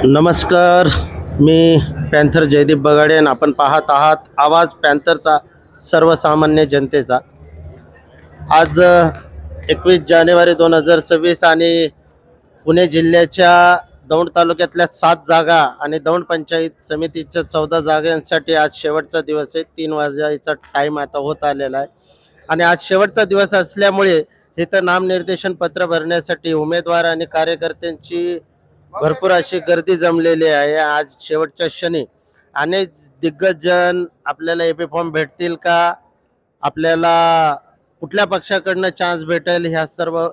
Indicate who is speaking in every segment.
Speaker 1: नमस्कार. मी पॅन्थर जयदीप बगाडे आणि आपण पाहत आहात आवाज पॅन्थरचा, सर्वसामान्य जनतेचा. आज 21 जानेवारी 2026 आणि पुणे जिल्ह्याच्या दौंड तालुक्यातल्या 7 जागा आणि दौंड पंचायत समितीच्या 14 जागांसाठी आज शेवटचा दिवस आहे. 3 वाजायचा टाईम आता होत आलेला आहे आणि आज शेवटचा दिवस असल्यामुळे इथं नामनिर्देशन पत्र भरण्यासाठी उमेदवार आणि कार्यकर्त्यांची भरपूर अशी गर्दी जमलेली आहे. आज शेवटच्या क्षणी अनेक दिग्गजजन आपल्याला एपी फॉर्म भेटतील का, आपल्याला कुठल्या पक्षाकडनं चान्स भेटेल, ह्या सर्व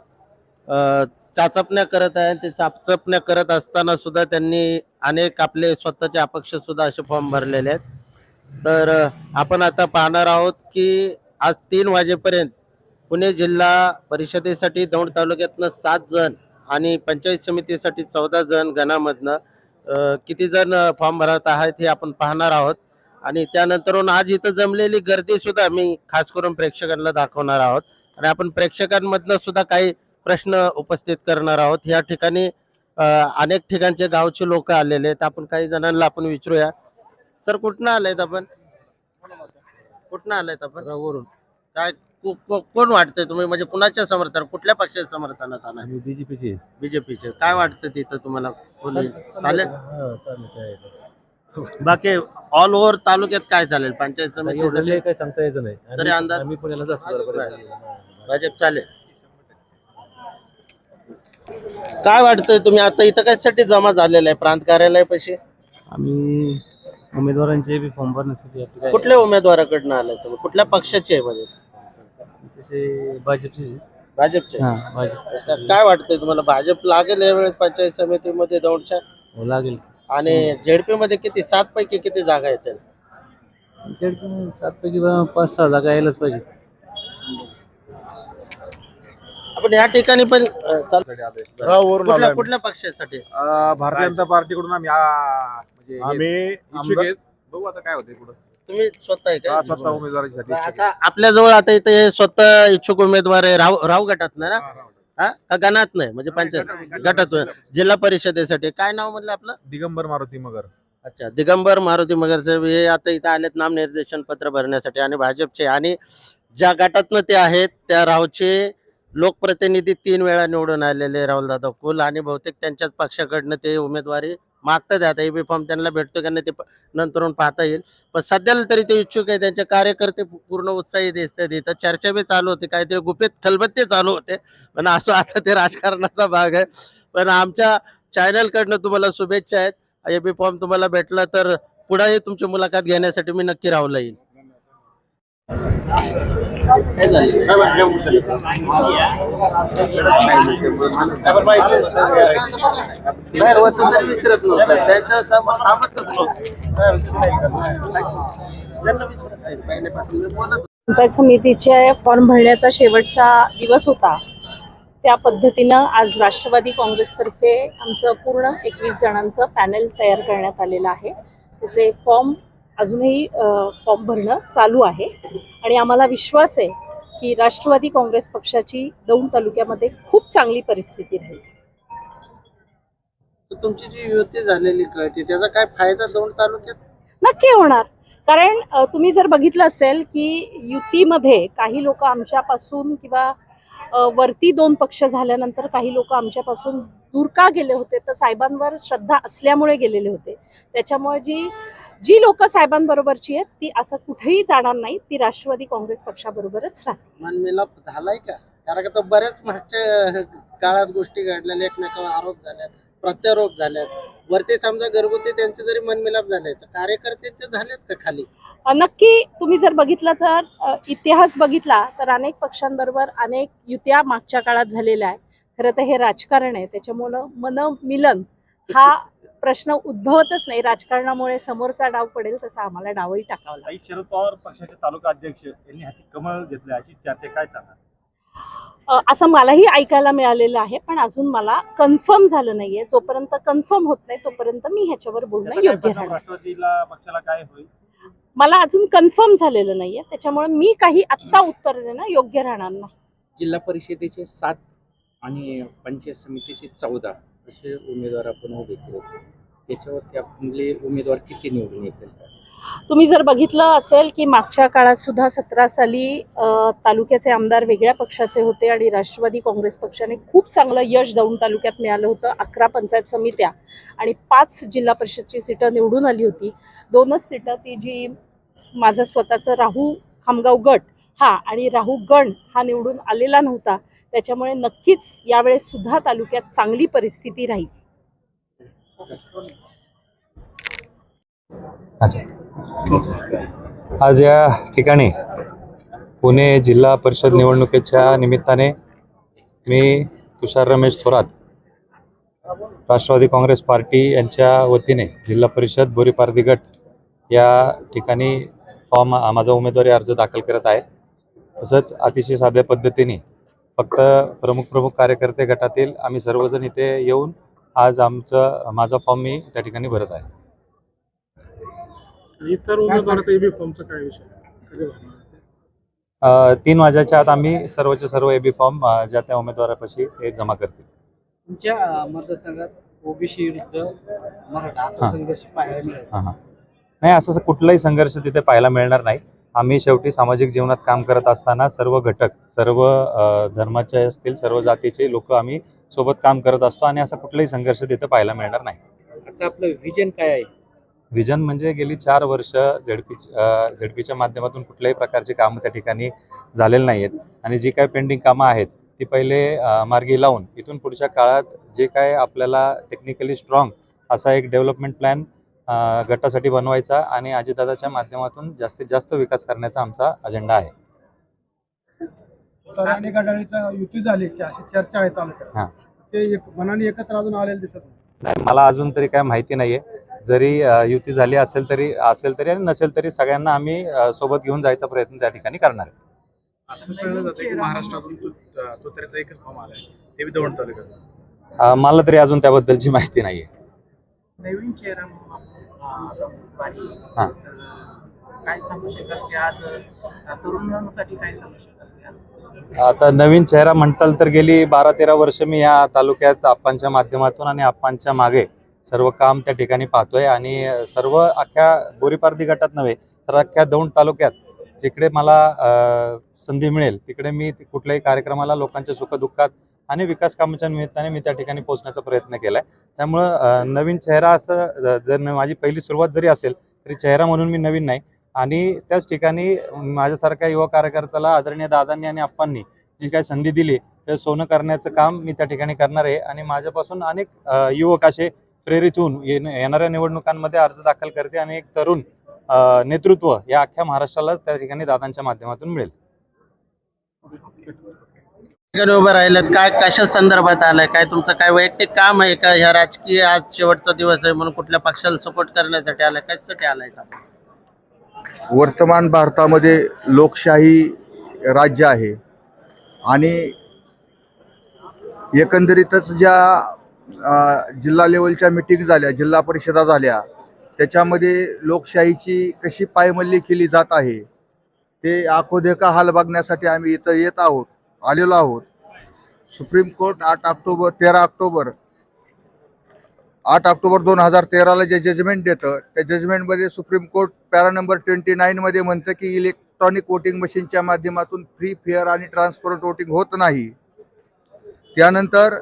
Speaker 1: चाचपण्या करत आहे. ते चाचपण्या करत असताना सुद्धा त्यांनी अनेक आपले स्वतःचे अपक्ष सुद्धा असे फॉर्म भरलेले आहेत. तर आपण आता पाहणार आहोत की आज 3 वाजेपर्यंत पुणे जिल्हा परिषदेसाठी दौंड तालुक्यातनं 7 जण आणि पंचायत समितीसाठी 14 जण गणामधनं किती जण फॉर्म भरत आहेत हे आपण पाहणार आहोत. आणि त्यानंतरून आज इथं जमलेली गर्दी सुद्धा मी खास करून प्रेक्षकांना दाखवणार आहोत आणि आपण प्रेक्षकांमधनं सुद्धा काही प्रश्न उपस्थित करणार आहोत. या ठिकाणी अनेक ठिकाणचे गावचे लोक आलेले आहेत. आपण काही जणांना आपण विचारूया. सर, कुठनं आलायत आपण? कुठनं आलायत आपण? वरून. काय कोण वाटतंय तुम्ही, म्हणजे कुणाच्या समर्थन, कुठल्या पक्षाच्या समर्थनात आला?
Speaker 2: बीजेपीचे.
Speaker 1: बीजेपीचे. काय वाटतं तिथं तुम्हाला? चालेल.
Speaker 2: चालेल.
Speaker 1: बाकी ऑल ओव्हर तालुक्यात काय चालेल? पंचायत समिती
Speaker 2: काय सांगता यायचं नाही.
Speaker 1: तरी अंदाज?
Speaker 2: आम्ही पुण्याला
Speaker 1: भाजप चालेल. काय वाटतंय तुम्ही आता इथं कशासाठी जमा झालेला आहे प्रांत कार्यालयापाशी?
Speaker 2: आम्ही उमेदवारांचे बी फॉर्म भरण्यासाठी.
Speaker 1: कुठल्या उमेदवाराकडनं आलाय तुम्ही? कुठल्या पक्षाचे आहे? म्हणजे
Speaker 2: तसे भाजपचे.
Speaker 1: भाजपचे.
Speaker 2: भाजप.
Speaker 1: काय वाटतंय तुम्हाला, भाजप लागेल यावेळेस पंचायत समितीमध्ये दौंडच्या?
Speaker 2: लागेल.
Speaker 1: आणि झेडपी मध्ये किती, 7 पैकी किती जागा येतील?
Speaker 2: 7 पैकी 5-6 जागा यायलाच पाहिजे.
Speaker 1: आपण या ठिकाणी पण कुठल्या पक्षासाठी?
Speaker 3: भारतीय जनता पार्टीकडून आम्ही इच्छुक आहेत. बघू आता काय होते पुढे.
Speaker 1: तुम्ही स्वतः आहे का?
Speaker 3: स्वतः उमेदवारीसाठी
Speaker 1: आता आपल्या जवळ आता इथे हे स्वतः इच्छुक उमेदवार आहे. राव गटात ना? हा, का गणात नाही, म्हणजे पंचायत गटात जिल्हा परिषदेसाठी? काय नाव म्हणलं आपलं?
Speaker 3: दिगंबर मारुती मगर.
Speaker 1: अच्छा, दिगंबर मारुती मगरचे हे आता इथं आलेत नामनिर्देशन पत्र भरण्यासाठी आणि भाजपचे, आणि ज्या गटातनं ते आहेत त्या रावचे लोकप्रतिनिधी 3 वेळा निवडून आलेले राहुलदादा कुल, आणि बहुतेक त्यांच्याच पक्षाकडनं ते उमेदवारी मागतात. आता एबी फॉर्म त्यांना भेटतो का नाही ते नंतरून पाहता येईल, पण सध्याला तरी ते इच्छुक आहे. त्यांचे कार्यकर्ते पूर्ण उत्साही दिसतात. इथं चर्चा बी चालू होती, काहीतरी गुपित खलबत्ते चालू होते, पण असं आता ते राजकारणाचा भाग आहे. पण आमच्या चॅनलकडनं तुम्हाला शुभेच्छा आहेत. एबी फॉर्म तुम्हाला भेटला तर पुढेही तुमची मुलाखत घेण्यासाठी मी नक्की राहुला येईल.
Speaker 4: पंचायत समितीचे फॉर्म भरण्याचा शेवटचा दिवस होता. त्या पद्धतीनं आज राष्ट्रवादी काँग्रेसतर्फे आमचं पूर्ण 21 जणांचं पॅनल तयार करण्यात आलेलं आहे. त्याचे फॉर्म अजूनही फॉर्म भरणं चालू आहे आणि आम्हाला विश्वास आहे की राष्ट्रवादी काँग्रेस पक्षाची दौंड तालुक्यामध्ये खूप चांगली परिस्थिती राहील.
Speaker 1: तुमची जी युती झालेली कळते, त्याचा काय फायदा दौंड तालुक्यात
Speaker 4: नक्की होणार. कारण तुम्ही जर बघितलं असेल की युतीमध्ये काही लोक आमच्यापासून किंवा वरती 2 पक्ष झाल्यानंतर काही लोक आमच्यापासून दूर का गेले होते, तर साहेबांवर श्रद्धा असल्यामुळे गेलेले होते. त्याच्यामुळे जी लोक साहेबांबरोबरची आहेत ती असं कुठेही जाणार नाही, ती राष्ट्रवादी काँग्रेस पक्षाबरोबरच राहतील.
Speaker 1: मनमिलाप झालाय का? कारण का बऱ्याच मागच्या काळात गोष्टी घडलेल्या, एकमेकावर आरोप झाल्यात, प्रत्यारोप झाल्यात. वरती समजा घरगुती त्यांचे जरी मनमिलाप झाले, तर कार्यकर्ते झालेत का खाली?
Speaker 4: नक्की. तुम्ही जर बघितलं तर इतिहास बघितला तर अनेक पक्षांबरोबर अनेक युत्या मागच्या काळात झालेल्या आहे. खरं तर हे राजकारण आहे, त्याच्यामुळं मनमिलन हा प्रश्न उद्भवतच नाही. राजकारणामुळे समोरचा डाव पडेल तसा आम्हाला डावही टाकावा लागेल.
Speaker 3: शरद पवार पक्षाचे तालुका अध्यक्ष यांनी हाती कमळ घेतले अशी चर्चा, काय सांगा?
Speaker 4: असं मलाही ऐकायला मिळालेलं आहे, पण अजून मला कन्फर्म झालं नाहीये. जोपर्यंत कन्फर्म होत नाही तोपर्यंत मी ह्याच्यावर बोलणं योग्य राहणार.
Speaker 3: राष्ट्रवादीला पक्षाला काय होईल?
Speaker 4: मला अजून कन्फर्म झालेलं नाहीये, त्याच्यामुळे मी काही आत्ता उत्तर देणं योग्य राहणार नाही.
Speaker 5: जिल्हा परिषदेचे 7 आणि पंचायत समितीचे 14 असे उमेदवार आपण उभे केले.
Speaker 2: त्याच्यावरती आपले उमेदवार किती निवडून येतील?
Speaker 4: तुम्ही जर बघितलं असेल की मागच्या काळात सुद्धा 17 साली तालुक्याचे आमदार वेगळ्या पक्षाचे होते आणि राष्ट्रवादी काँग्रेस पक्षाने खूप चांगलं यश दौंड तालुक्यात मिळालं होतं. 11 पंचायत समित्या आणि 5 जिल्हा परिषदची सीटं निवडून आली होती. 2च सीटं ती जी माझं स्वतःचं राहू खामगाव गट हा आणि राहू गण हा निवडून आलेला नव्हता. त्याच्यामुळे नक्कीच यावेळेस सुद्धा तालुक्यात चांगली परिस्थिती राहील.
Speaker 5: आज या ठिकाणी पुणे जिल्हा परिषद निवडणुकीच्या निमित्ताने मी तुषार रमेश थोरात राष्ट्रवादी काँग्रेस पार्टी यांच्या वतीने जिल्हा परिषद बोरीपारधी गट या ठिकाणी माझा उमेदवारी अर्ज दाखल करत आहे. तसंच अतिशय साध्या पद्धतीने फक्त प्रमुख कार्यकर्ते गटातील आम्ही सर्वजण इथे येऊन आज माझा फॉर्म मी त्या ठिकाणी भरत आहे.
Speaker 6: इतर उमेदवाराचा एबी फॉर्मचा काय विषय कधी भरणार?
Speaker 5: 3 वाजेच्या आत आम्ही सर्वचे सर्व एबी फॉर्म ज्या त्या उमेदवारापाशी ते जमा करतील.
Speaker 2: तुमच्या मतदारसंघात ओबीसी विरुद्ध मराठा असा संघर्ष पाहायला मिळेल?
Speaker 5: नाही, असं कुठलाही संघर्ष तिथे पाहायला मिळणार नाही. आम्ही शेवटी सामाजिक जीवनात काम करत असताना सर्व घटक, सर्व धर्माचे असतील, सर्व जातीचे लोक आम्ही सोबत काम करत असतो आणि असा कुठलाही संघर्ष तिथे पाहायला मिळणार नाही.
Speaker 2: आता आपलं व्हिजन काय आहे?
Speaker 5: व्हिजन म्हणजे गेली 4 वर्ष झेडपीच्या माध्यमातून कुठल्याही प्रकारची कामं त्या ठिकाणी झालेली नाही आहेत आणि जी काही पेंडिंग कामं आहेत ती पहिले मार्गी लावून इथून पुढच्या काळात जे काय आपल्याला टेक्निकली स्ट्रॉंग असा एक डेव्हलपमेंट प्लॅन गटासाठी बनवायचा आणि अजितदादाच्या माध्यमातून जास्तीत जास्त विकास करण्याचा आमचा अजेंडा आहे.
Speaker 7: अनेक आघाडीचा युती झाली अशी चर्चा आहे तालुक्यात. ते मनाने एकत्र अजून आलेले दिसत
Speaker 5: नाही. मला अजून तरी काय माहिती नाहीये. जरी युती झाली असेल तरी आणि नसेल तरी सगळ्यांना आम्ही सोबत घेऊन जायचा प्रयत्न त्या ठिकाणी करणार आहे.
Speaker 3: असं कळलं जातं की महाराष्ट्रातून तुतारीचा एकच फॉर्म आलाय, ते बी दौंड तालुक्यात.
Speaker 5: मला तरी अजून त्याबद्दलची माहिती नाहीये.
Speaker 8: नवीन चेहरा काय सांगू शकाल की आज तरुणांसाठी काय सांगू शकाल?
Speaker 5: आता नवीन चेहरा म्हणताल तर गेली 12-13 वर्ष मी या तालुक्यात आप्पांच्या माध्यमातून आणि आप्पांच्या मागे सर्व काम त्या ठिकाणी पाहतोय आणि सर्व अख्ख्या बोरीपारधी गटात नव्हे तर अख्ख्या दौंड तालुक्यात जिकडे मला संधी मिळेल तिकडे मी कुठल्याही कार्यक्रमाला लोकांच्या सुखदुःखात आणि विकास कामाच्या निमित्ताने मी त्या ठिकाणी पोहोचण्याचा प्रयत्न केलाय. त्यामुळं नवीन चेहरा असं जर माझी पहिली सुरुवात जरी असेल तरी चेहरा म्हणून मी नवीन नाही आणि त्याच ठिकाणी माझ्यासारख्या युवा कार्यकर्त्याला आदरणीय दादांनी आणि आप्पांनी जी काही संधी दिली ते सोनं करण्याचं काम मी त्या ठिकाणी करणार आहे आणि माझ्यापासून अनेक युवक असे प्रेरित होऊन येणाऱ्या निवडणुकांमध्ये अर्ज दाखल करते आणि एक तरुण नेतृत्व या अख्ख्या महाराष्ट्राला त्या ठिकाणी दादांच्या माध्यमातून मिळेल.
Speaker 1: उभं राहिलेत काय, कशा संदर्भात आलाय, काय तुमचं काय वैयक्तिक काम आहे का, ह्या राजकीय आज शेवटचा दिवस आहे म्हणून कुठल्या पक्षाला सपोर्ट करण्यासाठी आलाय, कशासाठी आलाय का?
Speaker 9: वर्तमान भारतामध्ये लोकशाही राज्य आहे आणि एकंदरीतच ज्या जिल्हा लेवलच्या मीटिंग झाल्या, जिल्हा परिषदा झाल्या, त्याच्यामध्ये लोकशाहीची कशी पायमल्ली केली जात आहे ते आखोदेखा हाल बघण्यासाठी आम्ही इथं आलेलो आहोत. सुप्रीम कोर्ट 8 ऑक्टोबर 2013ला जे जजमेंट देतं त्या जजमेंटमध्ये सुप्रीम कोर्ट पॅरा नंबर 29 मध्ये म्हणतं की इलेक्ट्रॉनिक वोटिंग मशीनच्या माध्यमातून फ्री, फेअर आणि ट्रान्सपरंट वोटिंग होत नाही. त्यानंतर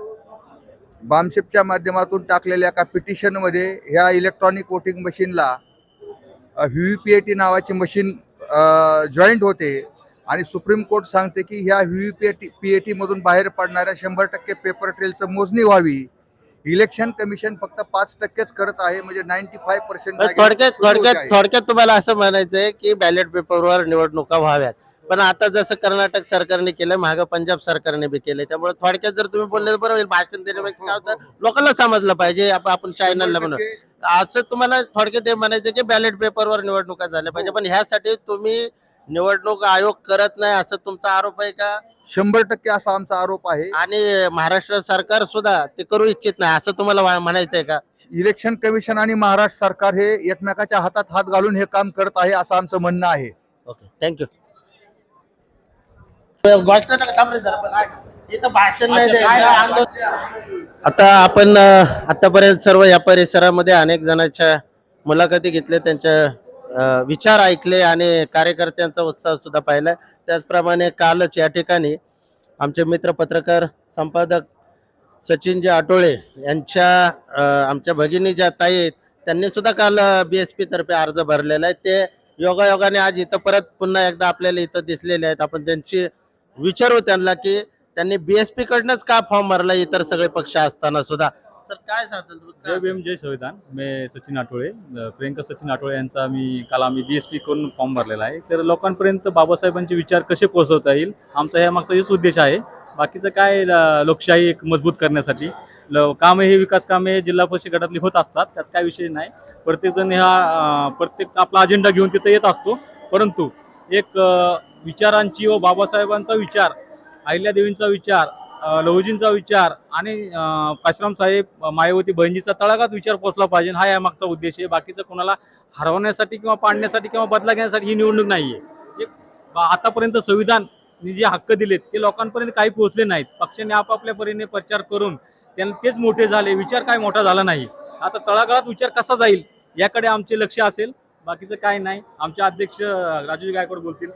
Speaker 9: बामशेपच्या माध्यमातून टाकलेल्या एका पिटिशनमध्ये ह्या इलेक्ट्रॉनिक वोटिंग मशीनला VVPAT नावाची मशीन जॉईंट होते आणि सुप्रीम कोर्ट सांगते की ह्या VVPAT मधून बाहेर पडणाऱ्या 100% पेपर ट्रेलचं मोजणी व्हावी. इलेक्शन कमिशन फक्त 5%च करत आहे, म्हणजे 95%
Speaker 1: थोडक्यात तुम्हाला असं म्हणायचंय की बॅलेट पेपरवर निवडणुका व्हाव्यात, पण आता जसं कर्नाटक सरकारने केलंय, मागं पंजाब सरकारने बी केलंय, त्यामुळे थोडक्यात जर तुम्ही बोलले तर बरं होईल. भाषण देण्यापेक्षा काय होतं, लोकांना समजलं पाहिजे आपण चॅनलला म्हणून असं तुम्हाला थोडक्यात हे म्हणायचं की बॅलेट पेपरवर निवडणुका झाल्या पाहिजे, पण ह्यासाठी तुम्ही निवडणूक आयोग करत नाही असं तुमचा आरोप आहे का?
Speaker 9: 100% असा आमचा आरोप आहे
Speaker 1: आणि महाराष्ट्र सरकार सुद्धा ते करू इच्छित नाही असं तुम्हाला म्हणायचंय का?
Speaker 9: इलेक्शन कमिशन आणि महाराष्ट्र सरकार हे एकमेकाच्या हातात हात घालून हे काम करत आहे असं आमचं म्हणणं आहे.
Speaker 1: Okay, thank you. इथं भाषण नाही द्यायचं, आंदोलन. आता आपण आतापर्यंत सर्व या परिसरामध्ये अनेक जणांच्या मुलाखती घेतल्या, त्यांच्या विचार ऐकले आणि कार्यकर्त्यांचा उत्साह सुद्धा पाहिला. त्याचप्रमाणे कालच या ठिकाणी आमचे मित्र पत्रकार संपादक सचिनजी आटोळे यांच्या आमच्या भगिनी ज्या ताई आहेत त्यांनी सुद्धा काल BSP तर्फे अर्ज भरलेला आहे. ते योगायोगाने आज इथं परत पुन्हा एकदा आपल्याला इथं दिसलेले आहेत. आपण त्यांची विचारू त्यांना की त्यांनी BSP कडनंच का फॉर्म भरला इतर सगळे पक्ष असताना सुद्धा. सर काय सांगताल तुम्ही?
Speaker 10: जय भीम जय संविधान. मी सचिन आठवळे, प्रियंका सचिन आठवळे यांचा काल आम्ही BSP करून फॉर्म भरलेला आहे. तर लोकांपर्यंत बाबासाहेबांचे विचार कसे पोहोचवता येईल आमचा ह्या मागचा हेच उद्देश आहे. बाकीचं काय लोकशाही एक मजबूत करण्यासाठी कामे हे विकास कामे जिल्हा परिषद गटातली होत असतात, त्यात काय विषय नाही. प्रत्येकजण प्रत्येक आपला अजेंडा घेऊन तिथं येत असतो, परंतु एक विचारांची व बाबासाहेबांचा विचार, अहिल्यादेवींचा विचार, लहुजींचा विचार आणि काशीराम साहेब मायावती बहिणीचा तळागात विचार पोहोचला पाहिजे, हा या मागचा उद्देश आहे. बाकीचं कोणाला हरवण्यासाठी किंवा पाडण्यासाठी किंवा बदला घेण्यासाठी ही निवडणूक नाही आहे. आतापर्यंत संविधान जे हक्क दिलेत ते लोकांपर्यंत काही पोहोचले नाहीत. पक्षाने आपापल्या परीने प्रचार करून त्यांना तेच मोठे झाले, विचार काय मोठा झाला नाही. आता तळागाळात विचार कसा जाईल याकडे आमचे लक्ष असेल, बाकीचं काय नाही. आमचे अध्यक्ष राजू गायकवाड बोलतील.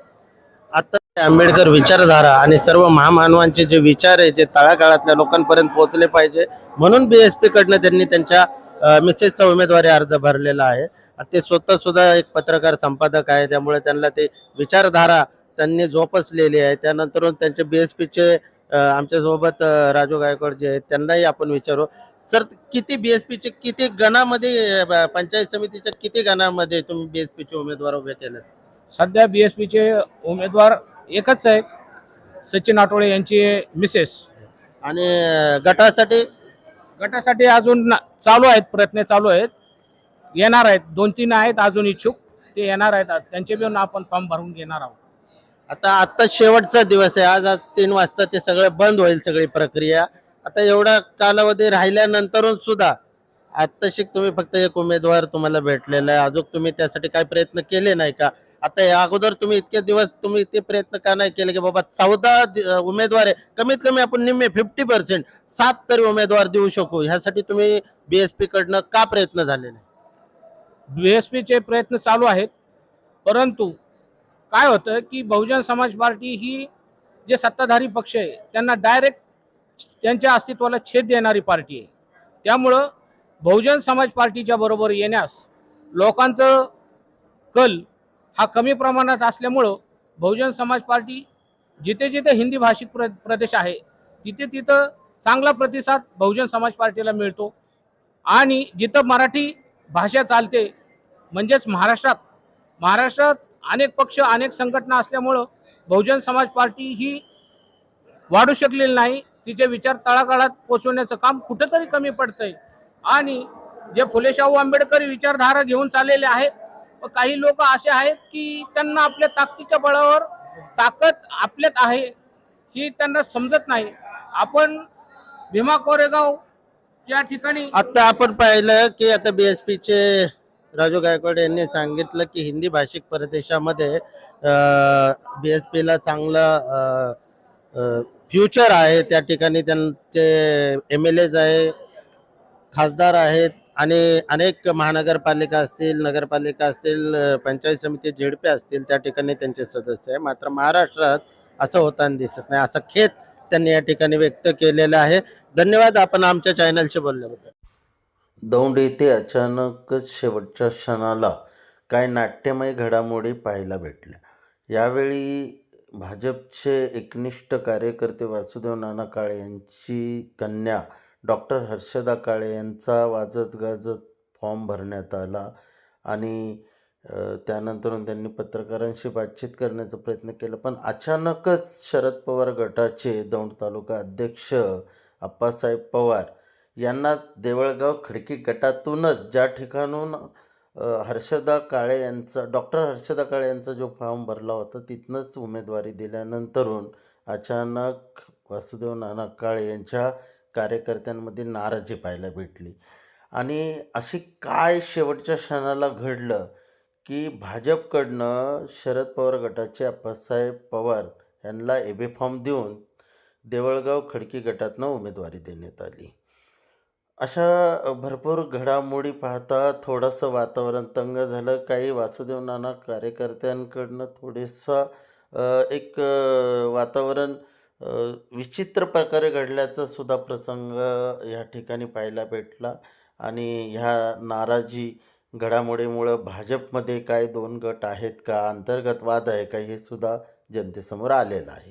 Speaker 10: आता
Speaker 1: आंबेडकर विचारधारा आणि सर्व महामानवांचे जे विचार आहे ते तळागाळातल्या लोकांपर्यंत पोहोचले पाहिजे, म्हणून BSP कडनं त्यांनी त्यांच्या मिसेसचा उमेदवारी अर्ज भरलेला आहे. ते स्वतः सुद्धा एक पत्रकार संपादक आहे, त्यामुळे त्यांना ते विचारधारा त्यांनी जोपासलेली आहे. त्यानंतर त्यांचे BSPचे आमच्यासोबत राजू गायकवाड जे आहेत त्यांनाही आपण विचारू. सर, किती BSPचे किती गणामध्ये, पंचायत समितीच्या किती गणामध्ये तुम्ही BSPचे उमेदवार उभे केले?
Speaker 11: सध्या BSPचे उमेदवार एकच आहे, सचिन आठवळे यांची मिसेस.
Speaker 1: आणि गटासाठी
Speaker 11: अजून चालू आहेत, प्रयत्न चालू आहेत. येणार आहेत, 2-3 आहेत अजून इच्छुक, ते येणार आहेत. त्यांचे पण आपण फॉर्म भरून घेणार आहोत.
Speaker 1: आता शेवटचा दिवस आहे. आज 3 वाजता ते सगळं बंद होईल, सगळी प्रक्रिया. आता एवढा कालावधी राहिल्यानंतर सुद्धा आत्ताशी तुम्ही फक्त एक उमेदवार तुम्हाला भेटलेला आहे, अजून तुम्ही त्यासाठी काही प्रयत्न केले नाही का? आता या अगोदर तुम्ही इतके दिवस तुम्ही ते प्रयत्न का नाही केले की बाबा 14 उमेदवार आहे, कमीत कमी आपण निम्मे 50% 7 तरी उमेदवार देऊ शकू, ह्यासाठी तुम्ही BSP कडनं का प्रयत्न झाले नाही?
Speaker 11: BSPचे प्रयत्न चालू आहेत, परंतु काय होतं की बहुजन समाज पार्टी ही जे सत्ताधारी पक्ष आहे त्यांना डायरेक्ट त्यांच्या अस्तित्वाला छेद देणारी पार्टी आहे. त्यामुळं बहुजन समाज पार्टीच्या बरोबर येण्यास लोकांचं कल हा कमी प्रमाणात असल्यामुळं बहुजन समाज पार्टी जिथे जिथे हिंदी भाषिक प्रदेश आहे तिथे तिथं चांगला प्रतिसाद बहुजन समाज पार्टीला मिळतो. आणि जिथं मराठी भाषा चालते, म्हणजेच महाराष्ट्रात अनेक पक्ष अनेक संघटना असल्यामुळं बहुजन समाज पार्टी ही वाढू शकलेली नाही. तिचे विचार तळागाळात पोचवण्याचं काम कुठंतरी कमी पडतंय. आणि जे फुले शाहू आंबेडकरी विचारधारा घेऊन चाललेले आहेत, काही लोक असे आहेत की त्यांना आपल्या ताकदीच्या बळावर ताकद आपल्यात आहे ही त्यांना समजत नाही. आपण भीमा कोरेगाव ज्या ठिकाणी
Speaker 1: आता आपण पाहिलं की आता BSPचे राजू गायकवाड यांनी सांगितलं की हिंदी भाषिक प्रदेशामध्ये BSPला चांगलं फ्युचर आहे. त्या ठिकाणी त्यांचे MLAs आहे, खासदार आहेत आणि अनेक महानगरपालिका असतील, नगरपालिका असतील, पंचायत समिती ZP असतील, त्या ठिकाणी त्यांचे सदस्य आहे. मात्र महाराष्ट्रात असं होताना दिसत नाही, असा खेद त्यांनी या ठिकाणी व्यक्त केलेला आहे. धन्यवाद आपण आमच्या चॅनलशी बोलल्याबद्दल. दौंड येथे अचानकच शेवटच्या क्षणाला काय नाट्यमय घडामोडी पाहायला भेटल्या. यावेळी भाजपचे एकनिष्ठ कार्यकर्ते वासुदेव नाना काळे यांची कन्या डॉक्टर हर्षदा काळे यांचा वाजत गाजत फॉर्म भरण्यात आला आणि त्यानंतर त्यांनी पत्रकारांशी बातचीत करण्याचा प्रयत्न केला. पण अचानकच शरद पवार गटाचे दौंड तालुका अध्यक्ष आप्पासाहेब पवार यांना देवळगाव खडकी गटातूनच ज्या ठिकाणून डॉक्टर हर्षदा काळे यांचा जो फॉर्म भरला होता तिथनंच उमेदवारी दिल्यानंतरून अचानक वासुदेव नाना काळे यांच्या कार्यकर्त्यांमध्ये नाराजी पाहायला भेटली. आणि अशी काय शेवटच्या क्षणाला घडलं की भाजपकडनं शरद पवार गटाचे आप्पासाहेब पवार यांना AB फॉर्म देऊन देवळगाव खडकी गटातनं उमेदवारी देण्यात आली. अशा भरपूर घडामोडी पाहता थोडंसं वातावरण तंग झालं. काही वासुदेव नाना कार्यकर्त्यांकडनं थोडेसं एक वातावरण विचित्र प्रकारे घडल्याचा सुद्धा प्रसंग या ठिकाणी पाहायला भेटला. आणि ह्या नाराजी घडामोडीमुळं भाजपमध्ये काय 2 गट आहेत का, अंतर्गत वाद आहे का, हे सुद्धा जनतेसमोर आलेलं आहे.